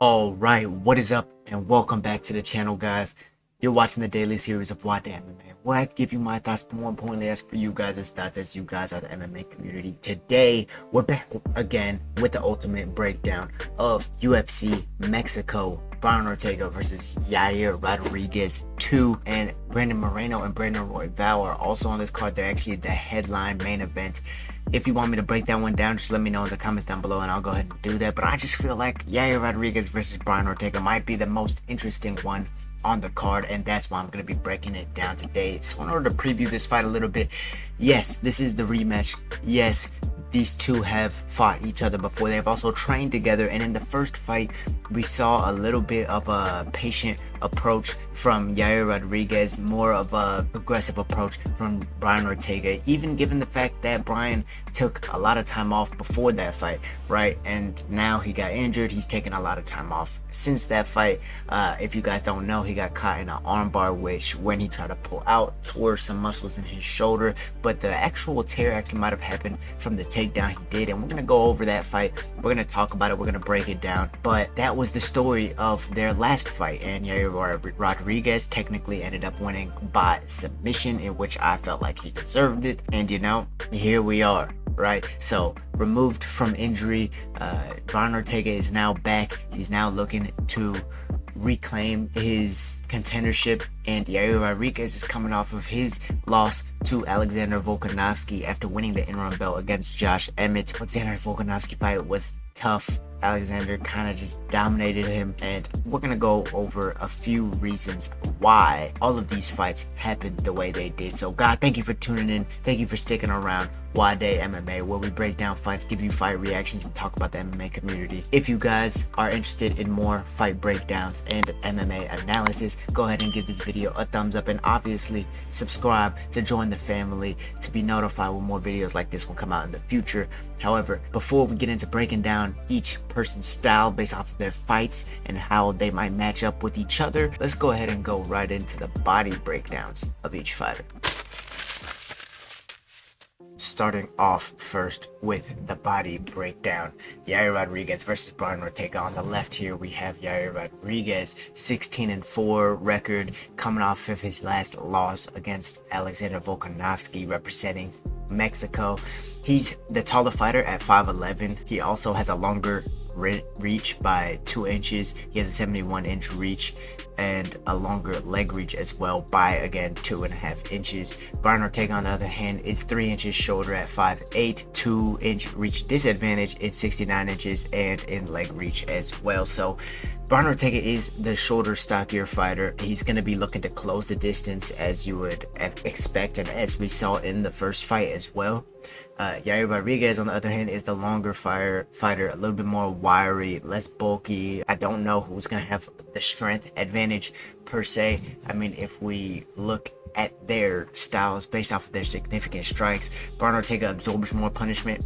All right, what is up, and welcome back to the channel, guys. You're watching the daily series of Nwadei MMA, where I give you my thoughts, but more importantly, ask for you guys' thoughts, as you guys are the MMA community. Today, we're back again with the ultimate breakdown of UFC Mexico. Brian Ortega versus Yair Rodriguez 2, and Brandon Moreno and Brandon Royval are also on this card. They're actually the headline main event. If you want me to break that one down, just let me know in the comments down below and I'll go ahead and do that. But I just feel like Yair Rodriguez versus Brian Ortega might be the most interesting one on the card, and that's why I'm going to be breaking it down today. So in order to preview this fight a little bit, yes, this is the rematch. Yes, these two have fought each other before. They've also trained together, and in the first fight we saw a little bit of a patient approach from Yair Rodriguez, more of a aggressive approach from Brian Ortega, even given the fact that Brian took a lot of time off before that fight, right? And now he got injured. He's taken a lot of time off since that fight. If you guys don't know, he got caught in an armbar, which when he tried to pull out, tore some muscles in his shoulder, but the actual tear actually might have happened from the takedown he did. And we're gonna go over that fight. We're gonna talk about it. We're gonna break it down. But that was the story of their last fight, and Yair Rodriguez technically ended up winning by submission, in which I felt like he deserved it. And you know, here we are, right? So removed from injury, Brian Ortega is now back. He's now looking to reclaim his contendership, and Yair Rodriguez is coming off of his loss to Alexander Volkanovski after winning the interim belt against Josh Emmett. Alexander Volkanovski fight was tough. Alexander kind of just dominated him, and we're gonna go over a few reasons why all of these fights happened the way they did. So guys, thank you for tuning in. Thank you for sticking around. Nwadei MMA, where we break down fights, give you fight reactions, and talk about the MMA community. If you guys are interested in more fight breakdowns and MMA analysis, go ahead and give this video a thumbs up, and obviously subscribe to join the family to be notified when more videos like this will come out in the future. However, before we get into breaking down each person's style based off of their fights and how they might match up with each other, let's go ahead and go right into the body breakdowns of each fighter. Starting off first with the body breakdown, Yair Rodriguez versus Brian Ortega. On the left here we have Yair Rodriguez, 16-4 record, coming off of his last loss against Alexander Volkanovski, representing Mexico. He's the taller fighter at 5'11". He also has a longer reach by 2 inches. He has a 71-inch reach and a longer leg reach as well by, again, 2.5 inches. Brian Ortega, on the other hand, is 3 inches shorter at 5'8", 2-inch reach disadvantage in 69 inches and in leg reach as well. So Brian Ortega is the shorter, stockier fighter. He's going to be looking to close the distance, as you would expect, and as we saw in the first fight as well. Yair Rodriguez, on the other hand, is the longer fighter, a little bit more wiry, less bulky. I don't know who's going to have the strength advantage per se. I mean, if we look at their styles based off of their significant strikes, Brian Ortega absorbs more punishment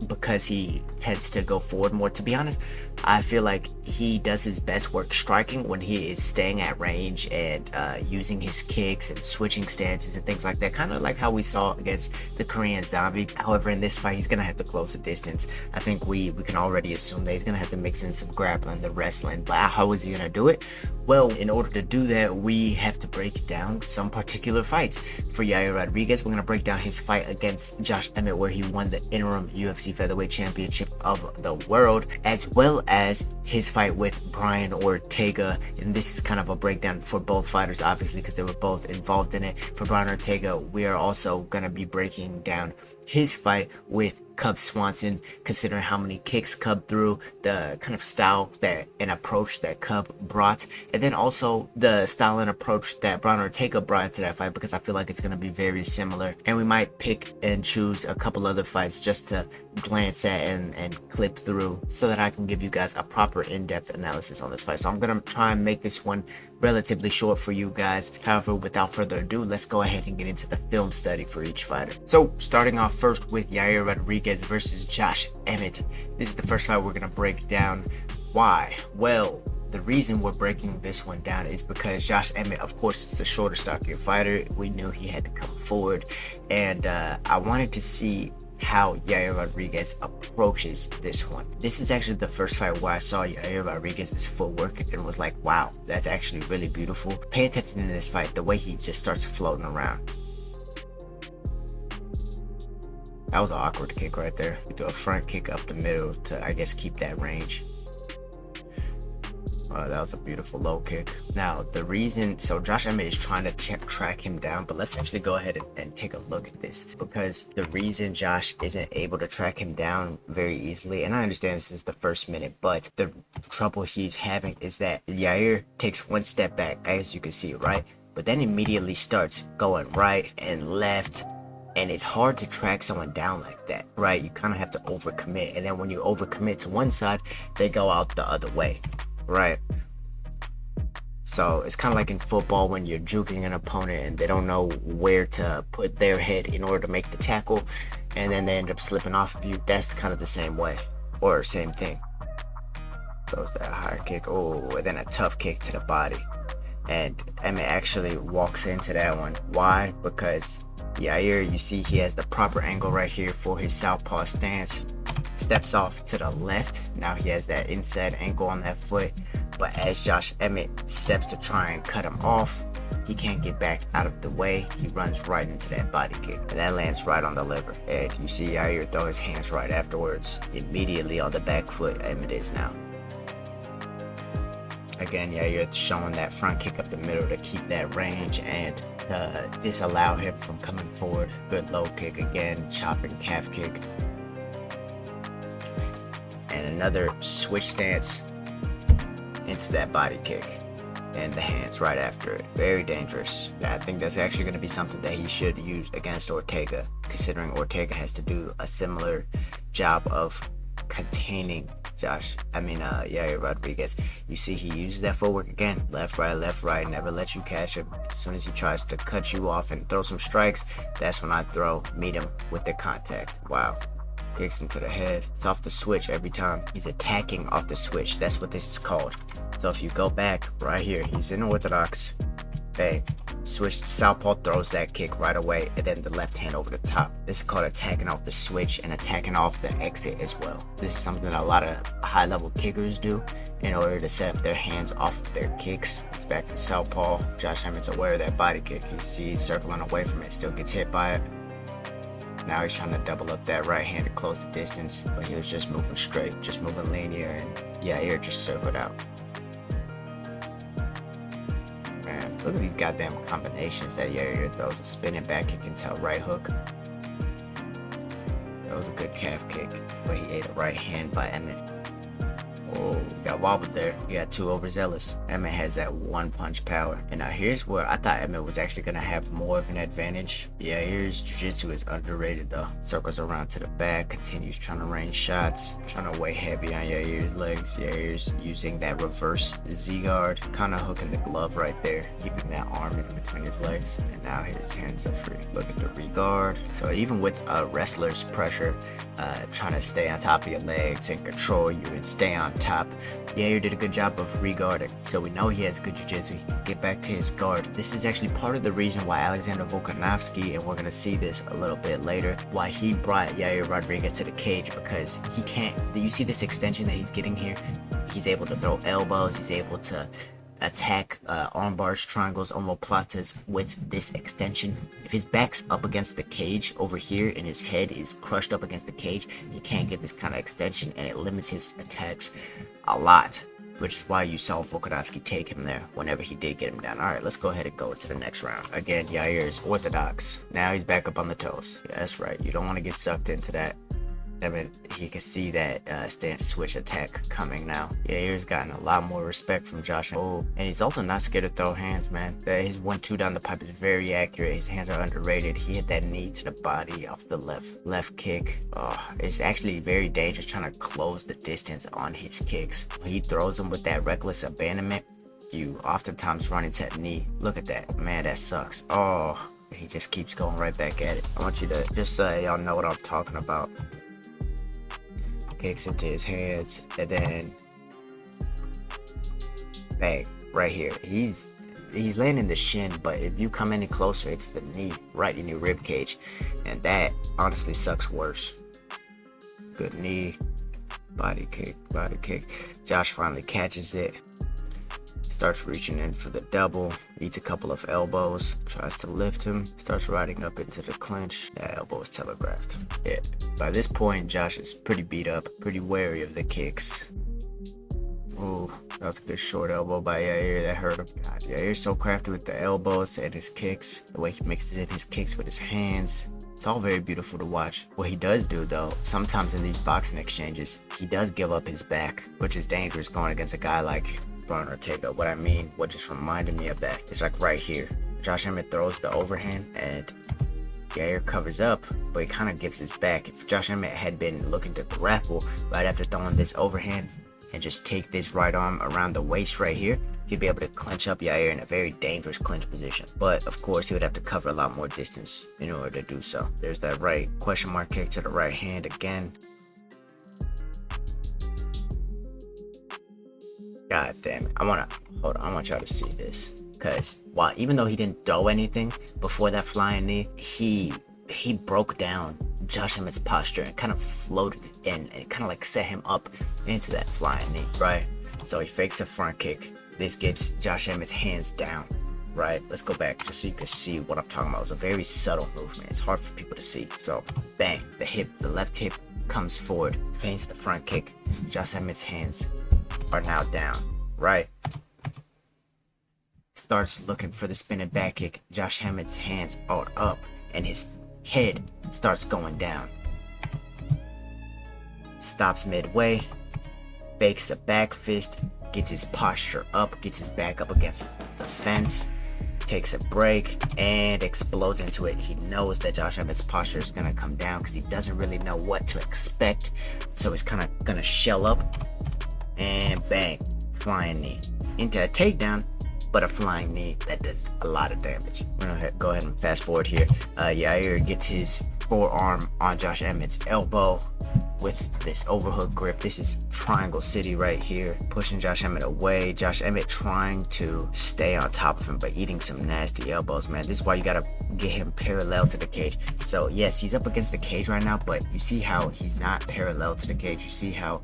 because he tends to go forward more. To be honest, I feel like he does his best work striking when he is staying at range and using his kicks and switching stances and things like that, kind of like how we saw against the Korean Zombie. However, in this fight, he's gonna have to close the distance. I think we can already assume that he's gonna have to mix in some grappling, the wrestling. But how is he gonna do it? Well, in order to do that, we have to break down some particular fights. For Yair Rodriguez, we're going to break down his fight against Josh Emmett, where he won the interim UFC featherweight championship of the world, as well as his fight with Brian Ortega. And this is kind of a breakdown for both fighters, obviously, because they were both involved in it. For Brian Ortega, we are also going to be breaking down his fight with Cub Swanson, considering how many kicks Cub threw, the kind of style that and approach that Cub brought, and then also the style and approach that Brian Ortega brought into that fight, because I feel like it's going to be very similar. And we might pick and choose a couple other fights just to glance at and clip through, so that I can give you guys a proper in-depth analysis on this fight. So I'm going to try and make this one relatively short for you guys. However, without further ado, let's go ahead and get into the film study for each fighter. So starting off first with Yair Rodriguez versus Josh Emmett. This is the first fight we're going to break down. Why? Well, the reason we're breaking this one down is because Josh Emmett, of course, is the shorter, stockier fighter. We knew he had to come forward, and I wanted to see how Yair Rodriguez approaches this one. This is actually the first fight where I saw Yair Rodriguez's footwork and was like, wow, that's actually really beautiful. Pay attention to this fight, the way he just starts floating around. That was an awkward kick right there. We do a front kick up the middle to, I guess, keep that range. That was a beautiful low kick. Now, the reason, so Josh Emmett is trying to track him down, but let's actually go ahead and take a look at this, because the reason Josh isn't able to track him down very easily, and I understand this is the first minute, but the trouble he's having is that Yair takes one step back, as you can see, right? But then immediately starts going right and left, and it's hard to track someone down like that, right? You kind of have to overcommit, and then when you overcommit to one side, they go out the other way. Right, so it's kind of like in football when you're juking an opponent and they don't know where to put their head in order to make the tackle, and then they end up slipping off of you. That's kind of the same way, or same thing. Throws that high kick, oh, and then a tough kick to the body, and Emmett actually walks into that one. Why? Because Yair, you see he has the proper angle right here for his southpaw stance. Steps off to the left. Now he has that inside ankle on that foot, but as Josh Emmett steps to try and cut him off, he can't get back out of the way. He runs right into that body kick, and that lands right on the liver. And you see Yair throw his hands right afterwards. Immediately on the back foot, Emmett is now. Again, Yair showing that front kick up the middle to keep that range and disallow him from coming forward. Good low kick again, chopping calf kick. And another switch stance into that body kick, and the hands right after it. Very dangerous. I think that's actually going to be something that he should use against Ortega, considering Ortega has to do a similar job of containing Yair Rodriguez. You see he uses that footwork again, left, right, never let you catch him. As soon as he tries to cut you off and throw some strikes, that's when I meet him with the contact. Wow. Kicks him to the head. It's off the switch every time. He's attacking off the switch. That's what this is called. So if you go back right here, he's in orthodox. Bang. Switch to southpaw, throws that kick right away, and then the left hand over the top. This is called attacking off the switch and attacking off the exit as well. This is something that a lot of high-level kickers do in order to set up their hands off of their kicks. It's back to southpaw. Josh Emmett's aware of that body kick. You see he's circling away from it, still gets hit by it. Now he's trying to double up that right hand to close the distance, but he was just moving straight, just moving linear, and Yair just circled out. Man, look at these goddamn combinations that Yair throws. A spinning back kick into a right hook. That was a good calf kick, but he ate a right hand by Emmett. Oh, got wobbled there. You got too overzealous. Emmett has that one punch power. And now here's where I thought Emmett was actually going to have more of an advantage. Yair's jiu-jitsu is underrated though. Circles around to the back, continues trying to range shots, trying to weigh heavy on Yair's legs. Yair's using that reverse Z-guard, kind of hooking the glove right there, keeping that arm in between his legs. And now his hands are free. Look at the re-guard. So even with a wrestler's pressure, trying to stay on top of your legs and control you and stay on top, Yair did a good job of re-guarding. So we know he has good jiu-jitsu. He can get back to his guard. This is actually part of the reason why Alexander Volkanovski, and we're going to see this a little bit later, why he brought Yair Rodriguez to the cage, because he can't, you see this extension that he's getting here? He's able to throw elbows, he's able to attack arm bars, triangles, omoplatas with this extension. If his back's up against the cage over here and his head is crushed up against the cage, he can't get this kind of extension, and it limits his attacks a lot, which is why you saw Volkanovski take him there whenever he did get him down. Alright, let's go ahead and go into the next round. Again, Yair is orthodox. Now he's back up on the toes. Yeah, that's right. You don't want to get sucked into that. I mean, he can see that stance switch attack coming now. Yair's gotten a lot more respect from Josh. Oh, and he's also not scared to throw hands, man. His 1-2 down the pipe is very accurate. His hands are underrated. He hit that knee to the body off the left kick. Oh, it's actually very dangerous trying to close the distance on his kicks. When he throws them with that reckless abandonment, you oftentimes run into a knee. Look at that. Man, that sucks. Oh, he just keeps going right back at it. I want you to just so y'all know what I'm talking about. Kicks into his hands, and then bang, right here. He's he's landing the shin, but if you come any closer, it's the knee right in your rib cage, and that honestly sucks worse. Good knee, body kick, body kick. Josh finally catches it, starts reaching in for the double, eats a couple of elbows, tries to lift him, starts riding up into the clinch. That elbow is telegraphed. Yeah, by this point, Josh is pretty beat up, pretty wary of the kicks. Ooh, that was a good short elbow by Yair. That hurt him. God, Yair's so crafty with the elbows and his kicks. The way he mixes in his kicks with his hands. It's all very beautiful to watch. What he does do, though, sometimes in these boxing exchanges, he does give up his back, which is dangerous going against a guy like Brian Ortega. What just reminded me of that is like right here. Josh Emmett throws the overhand and Yair covers up, but he kind of gives his back. If Josh Emmett had been looking to grapple right after throwing this overhand and just take this right arm around the waist right here, he'd be able to clinch up Yair in a very dangerous clinch position. But of course, he would have to cover a lot more distance in order to do so. There's that right question mark kick to the right hand again. God damn it. I want y'all to see this. Because even though he didn't throw anything before that flying knee, he broke down Josh Emmett's posture and kind of floated in and kind of like set him up into that flying knee, right? So he fakes a front kick. This gets Josh Emmett's hands down, right? Let's go back just so you can see what I'm talking about. It's a very subtle movement. It's hard for people to see. So bang, the left hip comes forward, feints the front kick. Josh Emmett's hands are now down, right? Starts looking for the spinning back kick. Josh Emmett's hands are up and his head starts going down. Stops midway, fakes a back fist, gets his posture up, gets his back up against the fence, takes a break, and explodes into it. He knows that Josh Emmett's posture is going to come down because he doesn't really know what to expect. So he's kind of going to shell up, and bang, flying knee. Into a takedown, but a flying knee that does a lot of damage. We're gonna go ahead and fast forward here. Yair gets his forearm on Josh Emmett's elbow with this overhook grip. This is Triangle City right here, pushing Josh Emmett away. Josh Emmett trying to stay on top of him, but eating some nasty elbows, man. This is why you gotta get him parallel to the cage. So yes, he's up against the cage right now, but you see how he's not parallel to the cage. You see how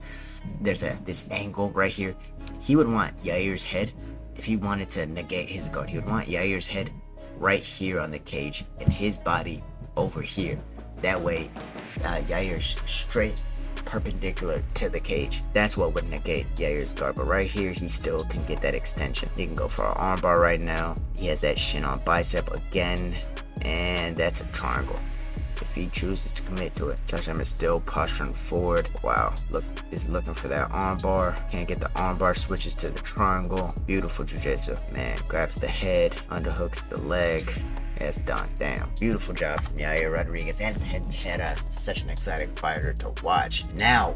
there's this angle right here. He would want Yair's head, if he wanted to negate his guard, he would want Yair's head right here on the cage and his body over here. That way, Yair's straight perpendicular to the cage. That's what would negate Yair's guard. But right here, he still can get that extension. He can go for an armbar right now. He has that shin on bicep again, and that's a triangle. If he chooses to commit to it. Josh Emmett still posturing forward. Wow, is looking for that armbar. Can't get the armbar, switches to the triangle. Beautiful jiu-jitsu. Man, grabs the head, underhooks the leg. It's done. Damn. Beautiful job from Yair Rodriguez, and had such an exciting fighter to watch. Now,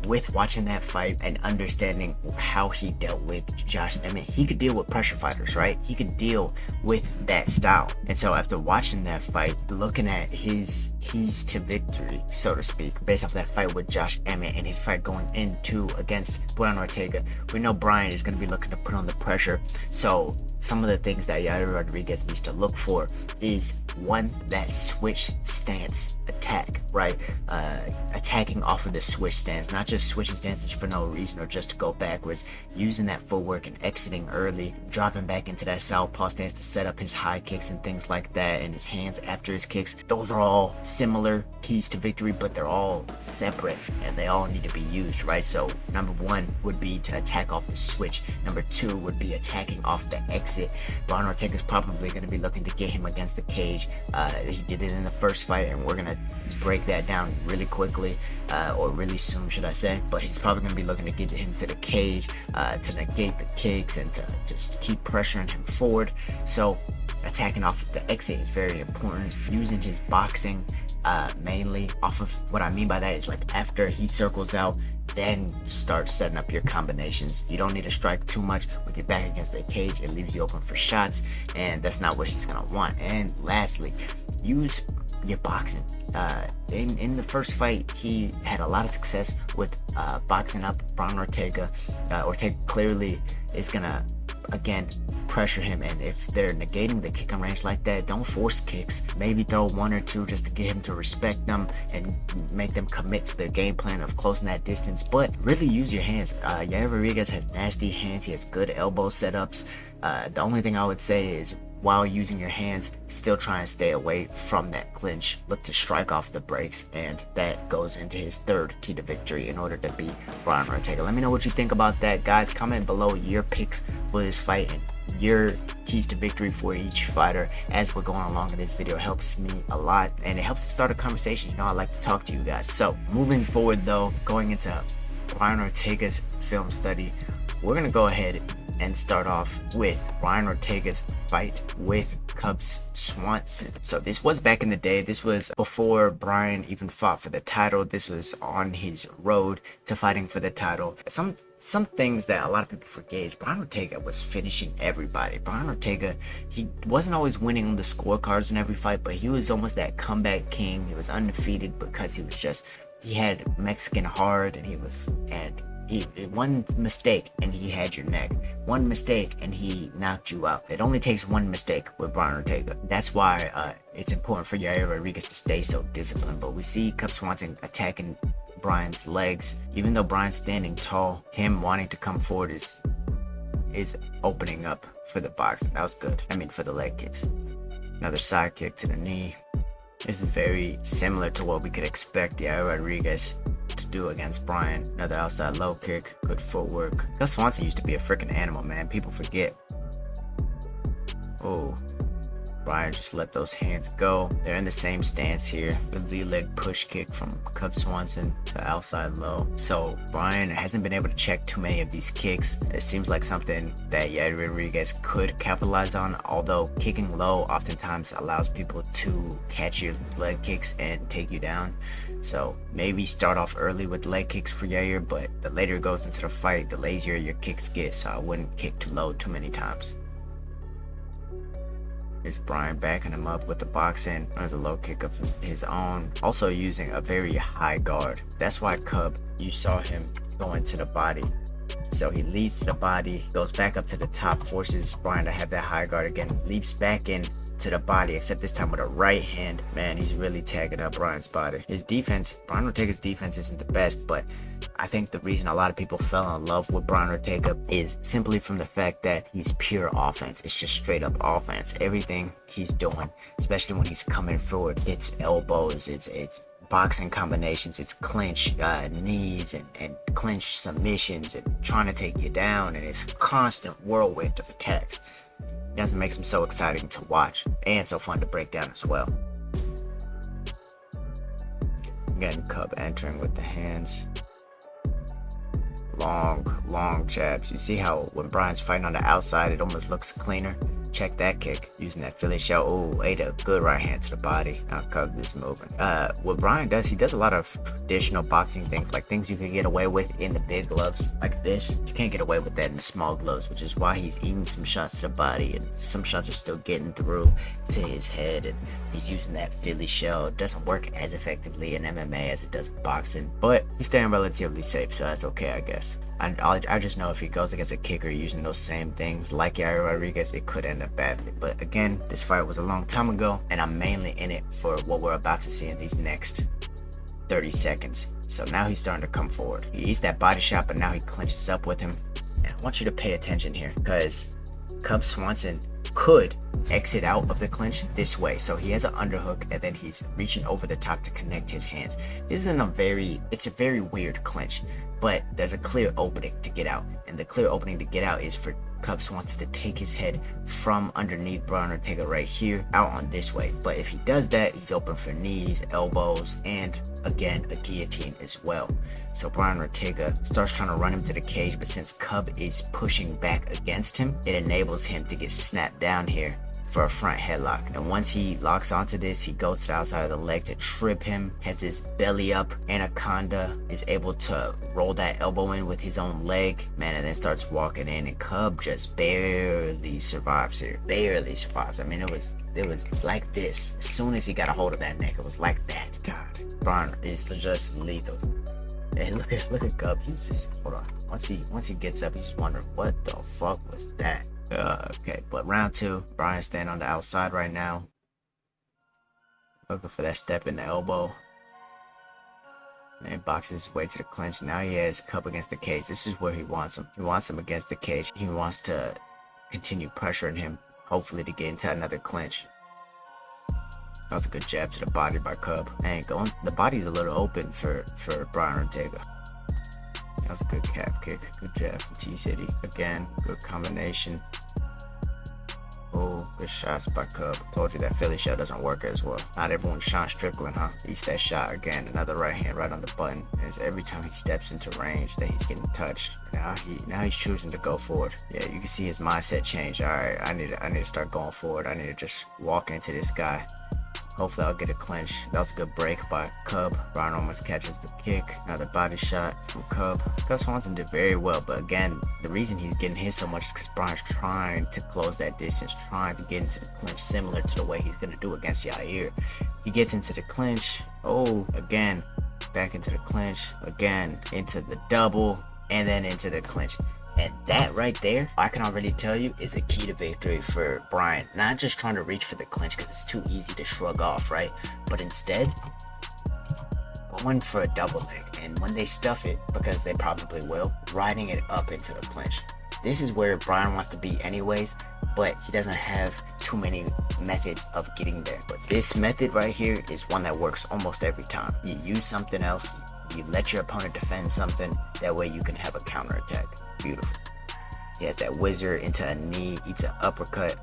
with watching that fight and understanding how he dealt with Josh Emmett, he could deal with pressure fighters, right? He could deal with that style. And so after watching that fight, looking at his keys to victory, so to speak, based off that fight with Josh Emmett and his fight going into against Brian Ortega, we know Brian is going to be looking to put on the pressure. So some of the things that Yair Rodriguez needs to look for is one, that switch stance attack, right? Attacking off of the switch stance, not just switching stances for no reason or just to go backwards, using that footwork and exiting early, dropping back into that southpaw stance to set up his high kicks and things like that, and his hands after his kicks. Those are all similar keys to victory, but they're all separate and they all need to be used, right? So number one would be to attack off the switch. Number two would be attacking off the exit. Brian Ortega is probably going to be looking to get him against the cage. He did it in the first fight, and we're going to break that down really quickly, or really soon, should I say. But he's probably going to be looking to get him to the cage, to negate the kicks and to just keep pressuring him forward. So attacking off of the exit is very important. Using his boxing mainly off of, what I mean by that is like after he circles out, then start setting up your combinations. You don't need to strike too much with your back against the cage. It leaves you open for shots, and that's not what he's gonna want. And lastly, use your boxing. In the first fight, he had a lot of success with boxing up Brian Ortega. Ortega clearly is gonna, again, pressure him, and if they're negating the kicking range like that, don't force kicks. Maybe throw one or two just to get him to respect them and make them commit to their game plan of closing that distance, but really use your hands. Yair Rodriguez has nasty hands. He has good elbow setups. The only thing I would say is, while using your hands, still try and stay away from that clinch. Look to strike off the brakes, and that goes into his third key to victory in order to beat Brian Ortega. Let me know what you think about that, guys. Comment below your picks for this fight and your keys to victory for each fighter as we're going along in this video. It helps me a lot, and it helps to start a conversation. You know, I like to talk to you guys. So moving forward though, going into Brian Ortega's film study, we're gonna go ahead and start off with Brian Ortega's fight with Cubs Swanson. So this was back in the day. This was before Brian even fought for the title. This was on his road to fighting for the title. Some things that a lot of people forget is Brian Ortega was finishing everybody. Brian Ortega, he wasn't always winning on the scorecards in every fight, but he was almost that comeback king. He was undefeated because he had Mexican heart, and one mistake and he had your neck. One mistake and he knocked you out. It only takes one mistake with Brian Ortega. That's why it's important for Yair Rodriguez to stay so disciplined. But we see Cub Swanson attacking Brian's legs. Even though Brian's standing tall, him wanting to come forward is opening up for the boxing. That was good. I mean, for the leg kicks. Another side kick to the knee. This is very similar to what we could expect Yair Rodriguez to do against Brian. Another outside low kick, good footwork. Cub Swanson used to be a freaking animal, man. People forget. Oh, Brian just let those hands go. They're in the same stance here. The lead leg push kick from Cub Swanson to outside low. So Brian hasn't been able to check too many of these kicks. It seems like something that Yair Rodriguez could capitalize on, although kicking low oftentimes allows people to catch your leg kicks and take you down. So maybe start off early with leg kicks for Yair, but the later it goes into the fight, the lazier your kicks get. So I wouldn't kick too low too many times. Here's Brian backing him up with the boxing. There's a low kick of his own. Also using a very high guard. That's why Cub, you saw him going to the body. So he leads to the body, goes back up to the top, forces Brian to have that high guard again, leaps back in to the body, except this time with a right hand. Man, he's really tagging up Brian's body. His defense, Brian Ortega's defense isn't the best, but I think the reason a lot of people fell in love with Brian Ortega is simply from the fact that he's pure offense. It's just straight up offense. Everything he's doing, especially when he's coming forward, it's elbows, it's boxing combinations, it's clinch knees and clinch submissions and trying to take you down, and it's constant whirlwind of attacks. That's what makes him so exciting to watch and so fun to break down as well. Again, Cub entering with the hands. Long jabs. You see how when Brian's fighting on the outside, it almost looks cleaner. Check that kick, using that Philly shell. Oh, ate a good right hand to the body. Now Cub is moving. What Brian does, he does a lot of traditional boxing things, like things you can get away with in the big gloves, like this. You can't get away with that in the small gloves, which is why he's eating some shots to the body, and some shots are still getting through to his head, and he's using that Philly shell. It doesn't work as effectively in MMA as it does in boxing, but he's staying relatively safe, so that's okay, I guess. I just know if he goes against a kicker using those same things like Yair Rodriguez, it could end up badly. But again, this fight was a long time ago, and I'm mainly in it for what we're about to see in these next 30 seconds. So now he's starting to come forward. He eats that body shot, but now he clinches up with him. And I want you to pay attention here, because Cub Swanson could exit out of the clinch this way. So he has an underhook, and then he's reaching over the top to connect his hands. This isn't it's a very weird clinch, but there's a clear opening to get out, and the clear opening to get out is for Cub Swanson to take his head from underneath Brian Ortega right here out on this way. But if he does that, he's open for knees, elbows, and again a guillotine as well. So Brian Ortega starts trying to run him to the cage, but since Cub is pushing back against him, it enables him to get snapped down here for a front headlock. And once he locks onto this, he goes to the outside of the leg to trip him, has this belly up anaconda, is able to roll that elbow in with his own leg, man, and then starts walking in, and Cub just barely survives here. Barely survives. I mean, it was like this. As soon as he got a hold of that neck, it was like that. God, Brian is just lethal. Hey, look at Cub. He's just, hold on. Once he gets up, he's just wondering, what the fuck was that? Okay, but round 2, Brian standing on the outside right now, looking for that step in the elbow. And boxes his way to the clinch. Now he has Cub against the cage. This is where he wants him. He wants him against the cage. He wants to continue pressuring him, hopefully to get into another clinch. That was a good jab to the body by Cub. And the body's a little open for Brian Ortega. That was a good calf kick. Good jab from T-City. Again, good combination. Oh, good shots by Cub. Told you that Philly shot doesn't work as well. Not everyone's Sean Strickland, huh? Eats that shot again. Another right hand right on the button. And it's every time he steps into range that he's getting touched. Now he's choosing to go forward. Yeah, you can see his mindset change. All right, I need to start going forward. I need to just walk into this guy. Hopefully I'll get a clinch. That was a good break by Cub. Brian almost catches the kick. Another body shot from Cub. Swanson did very well, but again, the reason he's getting hit so much is because Brian's trying to close that distance, trying to get into the clinch similar to the way he's going to do against Yair. He gets into the clinch. Oh, again, back into the clinch. Again, into the double, and then into the clinch. And that right there, I can already tell you, is a key to victory for Brian. Not just trying to reach for the clinch because it's too easy to shrug off, right? But instead, going for a double leg. And when they stuff it, because they probably will, riding it up into the clinch. This is where Brian wants to be anyways, but he doesn't have too many methods of getting there. But this method right here is one that works almost every time. You use something else, you let your opponent defend something, that way you can have a counterattack. Beautiful. He has that wizard into a knee, eats an uppercut.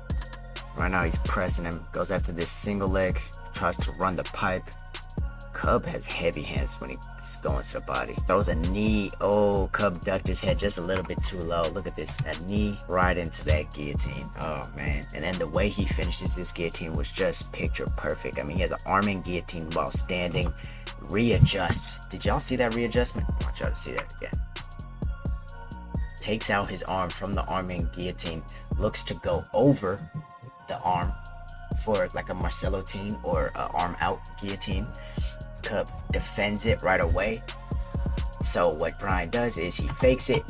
Right now he's pressing him, goes after this single leg, tries to run the pipe. Cub has heavy hands when he's going to the body. Throws a knee. Oh, Cub ducked his head just a little bit too low. Look at this, a knee right into that guillotine. Oh man. And then the way he finishes this guillotine was just picture perfect. I mean, he has an arming guillotine while standing, readjusts. Did y'all see that readjustment? I want y'all to see that again. Takes out his arm from the arming guillotine, looks to go over the arm for like a Marcellotine or an arm out guillotine. Cub defends it right away. So what Brian does is he fakes it,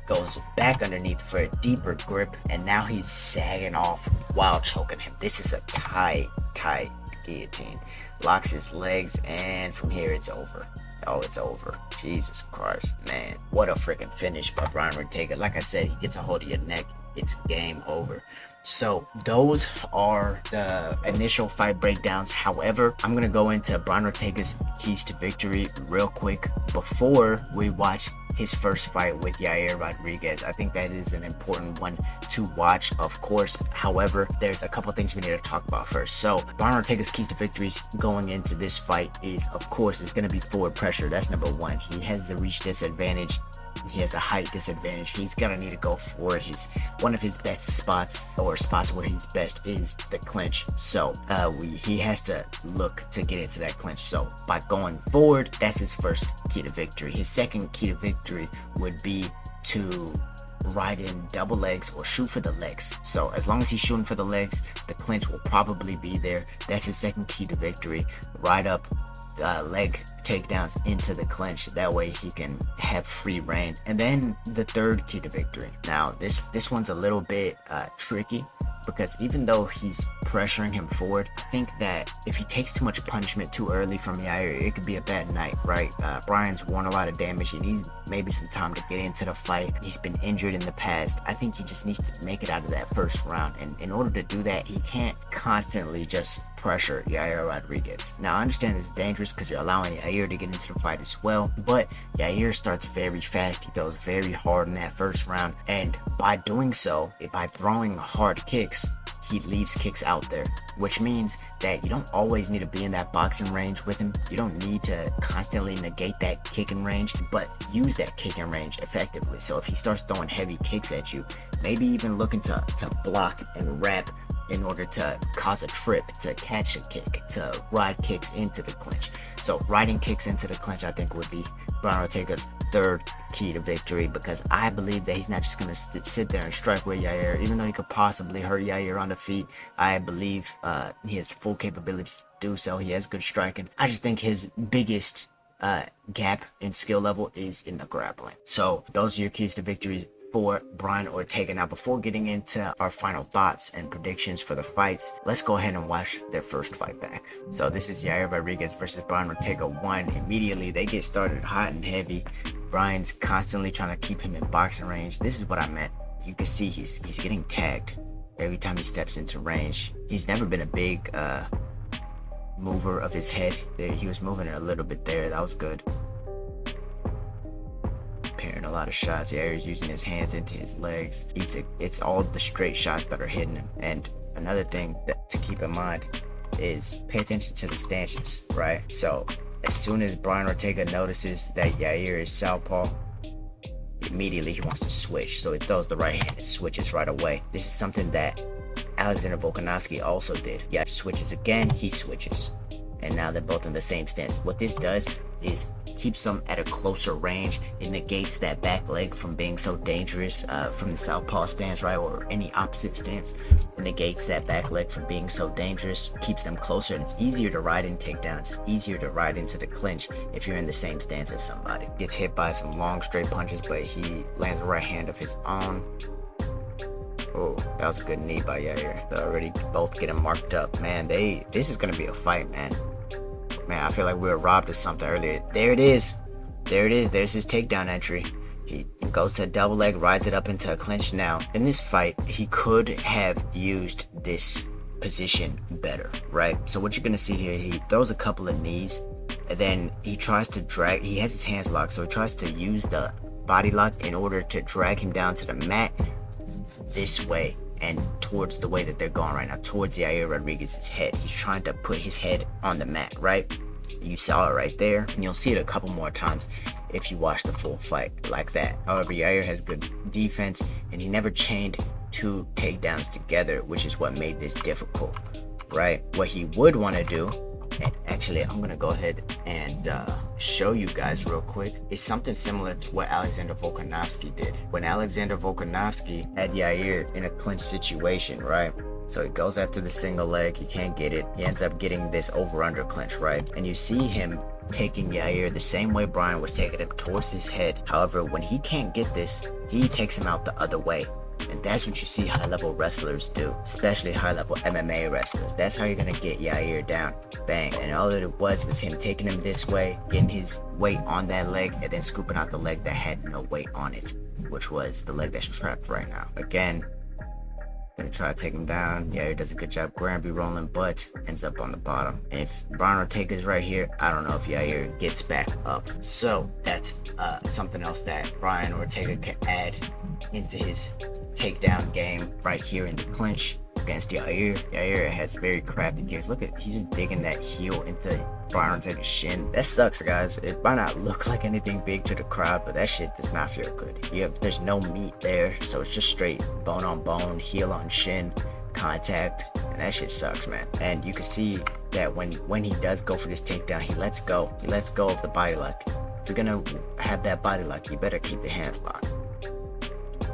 goes back underneath for a deeper grip, and now he's sagging off while choking him. This is a tight guillotine. Locks his legs, and from here it's over. Oh, it's over. Jesus Christ, man. What a freaking finish by Brian Ortega. Like I said, he gets a hold of your neck, it's game over. So those are the initial fight breakdowns. However, I'm going to go into Brian Ortega's keys to victory real quick before we watch his first fight with Yair Rodriguez. I think that is an important one to watch, of course. However, there's a couple things we need to talk about first. So Brian Ortega's keys to victories going into this fight is, of course, it's going to be forward pressure. That's number one. He has the reach disadvantage. He has a height disadvantage. He's gonna need to go forward. One of his best spots, or spots where he's best, is the clinch. So he has to look to get into that clinch. So by going forward, that's his first key to victory. His second key to victory would be to ride in double legs or shoot for the legs. So as long as he's shooting for the legs, the clinch will probably be there. That's his second key to victory. Ride up leg takedowns into the clinch, that way he can have free reign. And then the third key to victory. Now this one's a little bit tricky, because even though he's pressuring him forward, I think that if he takes too much punishment too early from Yair, it could be a bad night, right? Brian's worn a lot of damage. He needs maybe some time to get into the fight. He's been injured in the past. I think he just needs to make it out of that first round, and in order to do that, he can't constantly just pressure Yair Rodriguez. Now I understand it's dangerous because you're allowing Yair to get into the fight as well, but Yair starts very fast. He throws very hard in that first round, and by doing so, by throwing hard kicks, he leaves kicks out there, which means that you don't always need to be in that boxing range with him. You don't need to constantly negate that kicking range, but use that kicking range effectively. So if he starts throwing heavy kicks at you, maybe even looking to block and wrap in order to cause a trip, to catch a kick, to ride kicks into the clinch. So riding kicks into the clinch, I think, would be Brian Ortega's third key to victory, because I believe that he's not just going to sit there and strike with Yair. Even though he could possibly hurt Yair on the feet, I believe he has full capability to do so. He has good striking. I just think his biggest gap in skill level is in the grappling. So those are your keys to victory for Brian Ortega. Now, before getting into our final thoughts and predictions for the fights, let's go ahead and watch their first fight back. So this is Yair Rodriguez versus Brian Ortega 1. Immediately, they get started hot and heavy. Brian's constantly trying to keep him in boxing range. This is what I meant. You can see he's getting tagged every time he steps into range. He's never been a big mover of his head. He was moving it a little bit there. That was good. Pairing a lot of shots. Yair's using his hands into his legs. It's all the straight shots that are hitting him. And another thing to keep in mind is pay attention to the stances, right? So as soon as Brian Ortega notices that Yair is southpaw, immediately he wants to switch. So he throws the right hand and switches right away. This is something that Alexander Volkanovski also did. Yeah, switches again, he switches. And now they're both in the same stance. What this does is keeps them at a closer range. It negates that back leg from being so dangerous from the southpaw stance, right? Or any opposite stance. It negates that back leg from being so dangerous, keeps them closer, and it's easier to ride in takedowns. It's easier to ride into the clinch if you're in the same stance as somebody. Gets hit by some long straight punches, but he lands a right hand of his own. Oh, that was a good knee by Yair. They're already both getting marked up. Man, this is gonna be a fight, man. Man, I feel like we were robbed of something earlier. There it is. There it is. There's his takedown entry. He goes to a double leg, rides it up into a clinch. Now, in this fight, he could have used this position better, right? So what you're gonna see here, he throws a couple of knees, and then he tries to drag. He has his hands locked, so he tries to use the body lock in order to drag him down to the mat this way and towards the way that they're going right now, towards Yair Rodriguez's head. He's trying to put his head on the mat, right? You saw it right there, and you'll see it a couple more times if you watch the full fight like that. However, Yair has good defense, and he never chained two takedowns together, which is what made this difficult, right? What he would want to do, and actually I'm gonna go ahead and show you guys real quick, is something similar to what Alexander Volkanovski did. When Alexander Volkanovski had Yair in a clinch situation, right? So he goes after the single leg, he can't get it. He ends up getting this over-under clinch, right? And you see him taking Yair the same way Brian was taking him, towards his head. However, when he can't get this, he takes him out the other way. And that's what you see high-level wrestlers do, especially high-level MMA wrestlers. That's how you're gonna get Yair down. Bang. And all that it was him taking him this way, getting his weight on that leg, and then scooping out the leg that had no weight on it, which was the leg that's trapped right now. Again, gonna try to take him down. Yair does a good job Granby rolling, but ends up on the bottom. And if Brian Ortega's right here, I don't know if Yair gets back up. So that's something else that Brian Ortega can add into his takedown game right here in the clinch against Yair. Yair has very crafty gears. Look at, he's just digging that heel into Brian Ortega's shin. That sucks, guys. It might not look like anything big to the crowd, but that shit does not feel good. There's no meat there, so it's just straight bone on bone, heel on shin contact, and that shit sucks, man. And you can see that when he does go for this takedown, he lets go. He lets go of the body lock. If you're gonna have that body lock, you better keep the hands locked.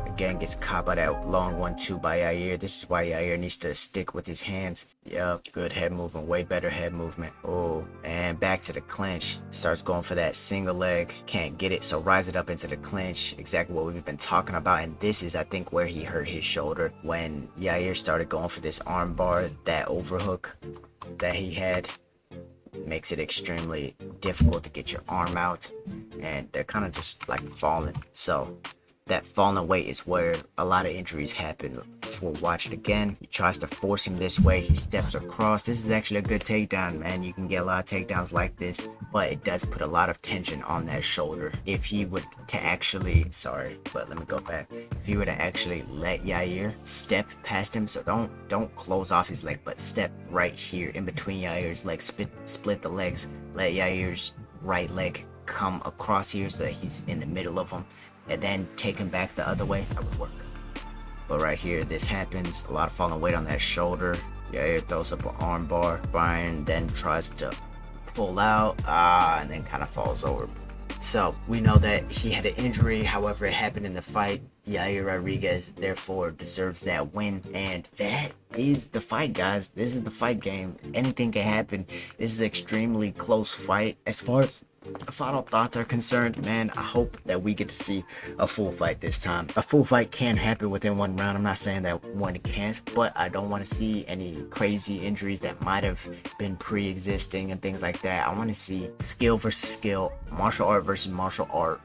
Again, gets caught by that long 1-2 by Yair. This is why Yair needs to stick with his hands. Yep, good head movement, way better head movement. Oh, and back to the clinch. Starts going for that single leg, can't get it, so rise it up into the clinch. Exactly what we've been talking about, and this is, I think, where he hurt his shoulder. When Yair started going for this arm bar, that overhook that he had makes it extremely difficult to get your arm out, and they're kind of just like falling. So that falling weight is where a lot of injuries happen. For watch it again, he tries to force him this way, he steps across. This is actually a good takedown, man. You can get a lot of takedowns like this, but it does put a lot of tension on that shoulder. If he would to actually, let me go back. If he were to actually let Yair step past him, so don't close off his leg, but step right here in between Yair's legs, split the legs, let Yair's right leg come across here so that he's in the middle of them, and then take him back the other way, that would work. But right here, this happens. A lot of falling weight on that shoulder. Yair throws up an arm bar. Brian then tries to pull out, and then kind of falls over. So we know that he had an injury. However, it happened in the fight. Yair Rodriguez therefore deserves that win, and that is the fight, guys. This is the fight game. Anything can happen. This is an extremely close fight. As far as final thoughts are concerned, man, I hope that we get to see a full fight this time. A full fight can happen within one round. I'm not saying that one can't, but I don't want to see any crazy injuries that might have been pre-existing and things like that. I want to see skill versus skill, martial art versus martial art,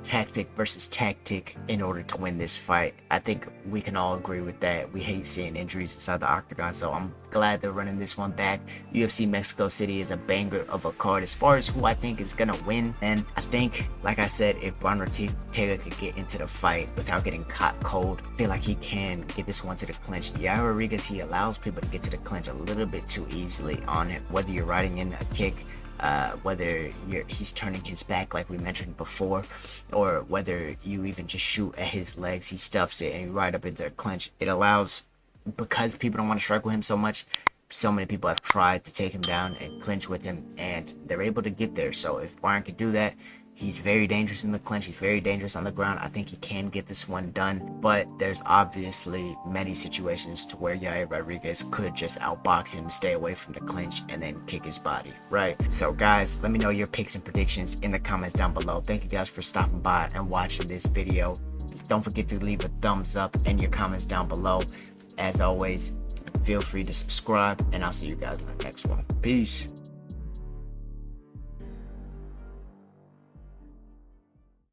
tactic versus tactic in order to win this fight. I think we can all agree with that. We hate seeing injuries inside the octagon, so I'm glad they're running this one back. UFC Mexico City is a banger of a card. As far as who I think is gonna win, and I think, like I said, if Brian Ortega could get into the fight without getting caught cold, I feel like he can get this one to the clinch. Yair Rodriguez, he allows people to get to the clinch a little bit too easily on him, whether you're riding in a kick, whether he's turning his back like we mentioned before, or whether you even just shoot at his legs, he stuffs it and you ride up into a clinch. It allows, because people don't want to strike with him so much, so many people have tried to take him down and clinch with him, and they're able to get there. So if Brian could do that, he's very dangerous in the clinch, he's very dangerous on the ground. I think he can get this one done, but there's obviously many situations to where Yair Rodriguez could just outbox him, stay away from the clinch, and then kick his body, right? So guys, let me know your picks and predictions in the comments down below. Thank you guys for stopping by and watching this video. Don't forget to leave a thumbs up in your comments down below. As always, feel free to subscribe, and I'll see you guys in the next one. Peace.